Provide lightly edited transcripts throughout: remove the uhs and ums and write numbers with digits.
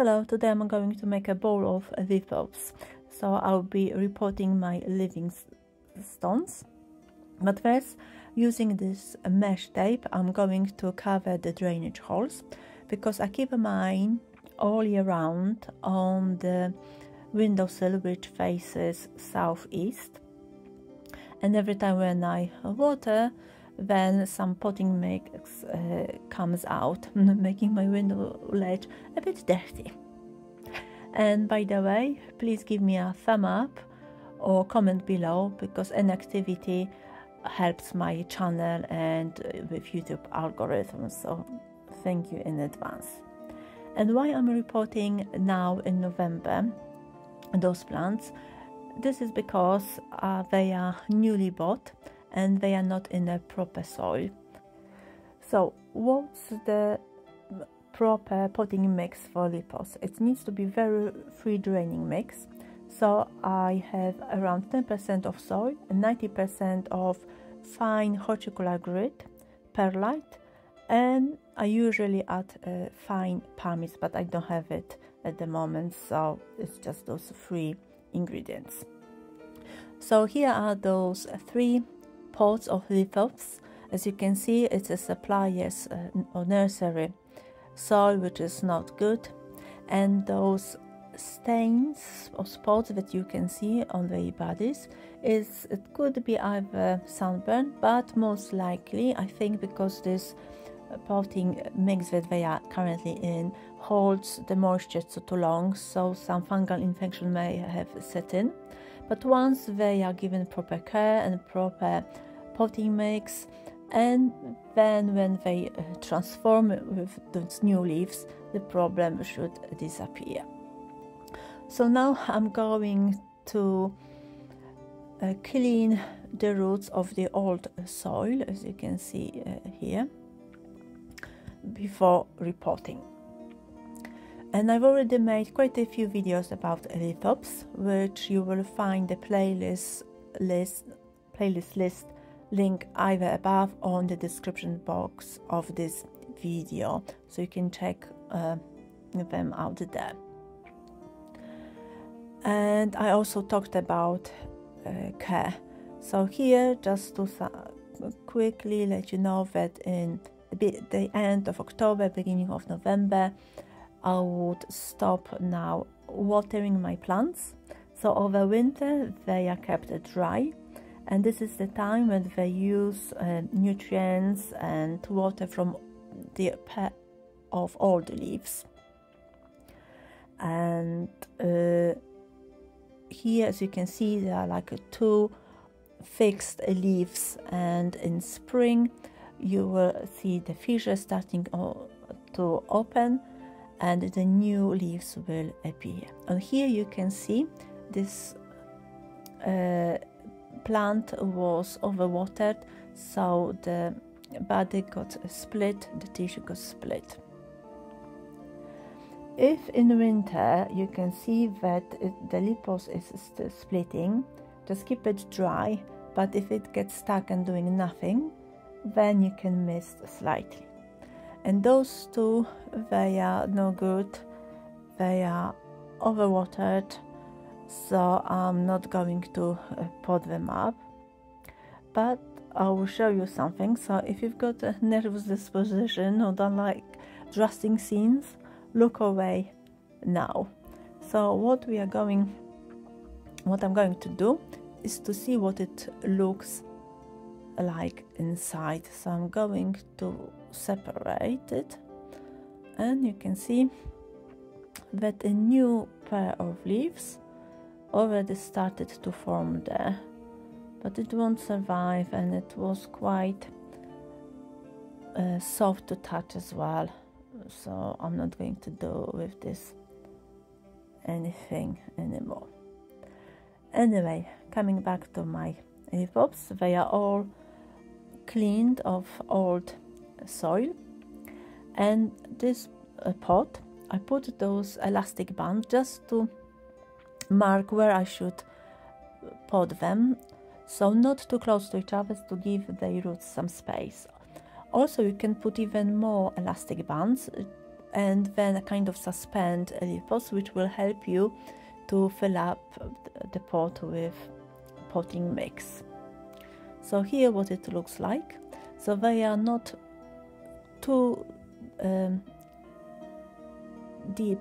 Hello, today I'm going to make a bowl of lithops. So I'll be repotting my living stones. But first, using this mesh tape, I'm going to cover the drainage holes because I keep mine all year round on the windowsill which faces southeast. And every time when I water, then some potting mix comes out, making my window ledge a bit dirty. And by the way, please give me a thumb up or comment below because an activity helps my channel and with YouTube algorithms, so thank you in advance. And why I'm repotting now in November those plants, this is because they are newly bought and they are not in a proper soil. So what's the proper potting mix for lithops? It needs to be very free draining mix. So I have around 10% of soil and 90% of fine horticultural grit, perlite, and I usually add fine pumice, but I don't have it at the moment, so it's just those three ingredients. So here are those three pots of lithops. As you can see, it's a supplier's or nursery soil, which is not good, and those stains or spots that you can see on their bodies, it could be either sunburn, but most likely I think because this potting mix that they are currently in holds the moisture too long, so some fungal infection may have set in. But once they are given proper care and proper potting mix, and then when they transform with those new leaves, the problem should disappear. So now I'm going to clean the roots of the old soil, as you can see here, before repotting. And I've already made quite a few videos about lithops, which you will find the playlist list link either above or in the description box of this video, so you can check them out there. And I also talked about care. So here, just to quickly let you know that in the end of October, beginning of November, I would stop now watering my plants. So over winter they are kept dry, and this is the time when they use nutrients and water from the of all the leaves. And here, as you can see, there are like two fixed leaves, and in spring you will see the fissures starting to open and the new leaves will appear. And here you can see this plant was overwatered, so the body got split, the tissue got split. If in winter you can see that the lithops is still splitting, just keep it dry, but if it gets stuck and doing nothing, then you can mist slightly. And those two, they are no good, they are overwatered, so I'm not going to pot them up. But I will show you something. So if you've got a nervous disposition or don't like drastic scenes, look away now. So what I'm going to do is to see what it looks like inside. So I'm going to separate it, and you can see that a new pair of leaves already started to form there, but it won't survive, and it was quite soft to touch as well, so I'm not going to do with this anything anymore. Anyway, coming back to my lithops, they are all cleaned of old soil, and this pot, I put those elastic bands just to mark where I should pot them, so not too close to each other, to give the roots some space. Also, you can put even more elastic bands and then a kind of suspend lithops, which will help you to fill up the pot with potting mix. So here what it looks like. So they are not too deep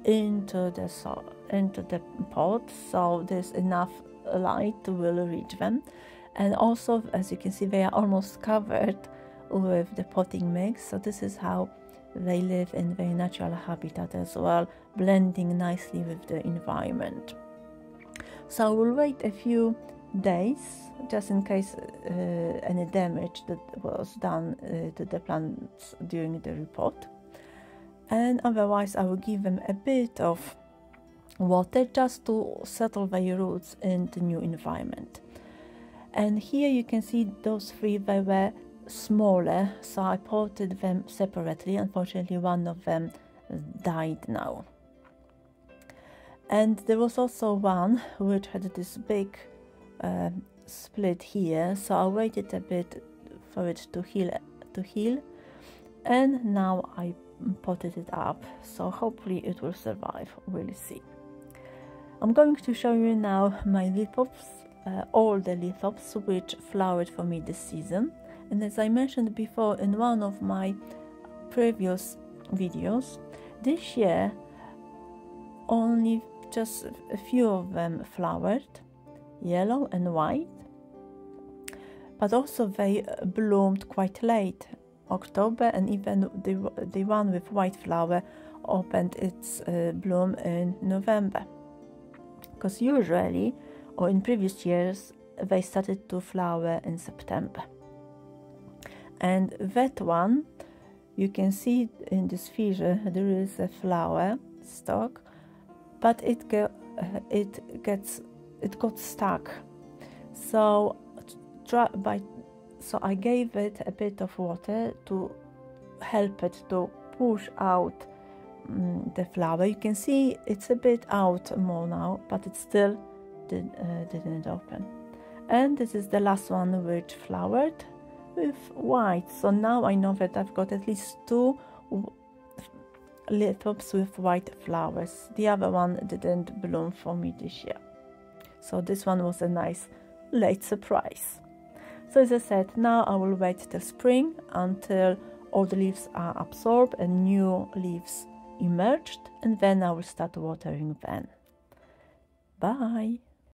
into the pot, so there's enough light to will reach them. And also, as you can see, they are almost covered with the potting mix, so this is how they live in their natural habitat as well, blending nicely with the environment. So I will wait a few days just in case any damage that was done to the plants during the repot, and otherwise I will give them a bit of water just to settle their roots in the new environment. And here you can see those three, they were smaller, so I potted them separately. Unfortunately, one of them died now. And there was also one which had this big split here, so I waited a bit for it to heal, and now I potted it up, so hopefully it will survive. We'll see. I'm going to show you now my lithops, all the lithops which flowered for me this season. And as I mentioned before in one of my previous videos, this year only just a few of them flowered, yellow and white, but also they bloomed quite late, October, and even the one with white flower opened its bloom in November, because usually, or in previous years, they started to flower in September. And that one, you can see in this fissure there is a flower stalk, but it got stuck. So I gave it a bit of water to help it to push out the flower. You can see it's a bit out more now, but it still didn't open. And this is the last one which flowered with white. So now I know that I've got at least 2 lithops with white flowers. The other one didn't bloom for me this year, so this one was a nice late surprise. So as I said, now I will wait till spring until all the leaves are absorbed and new leaves emerged, and then I will start watering then. Bye.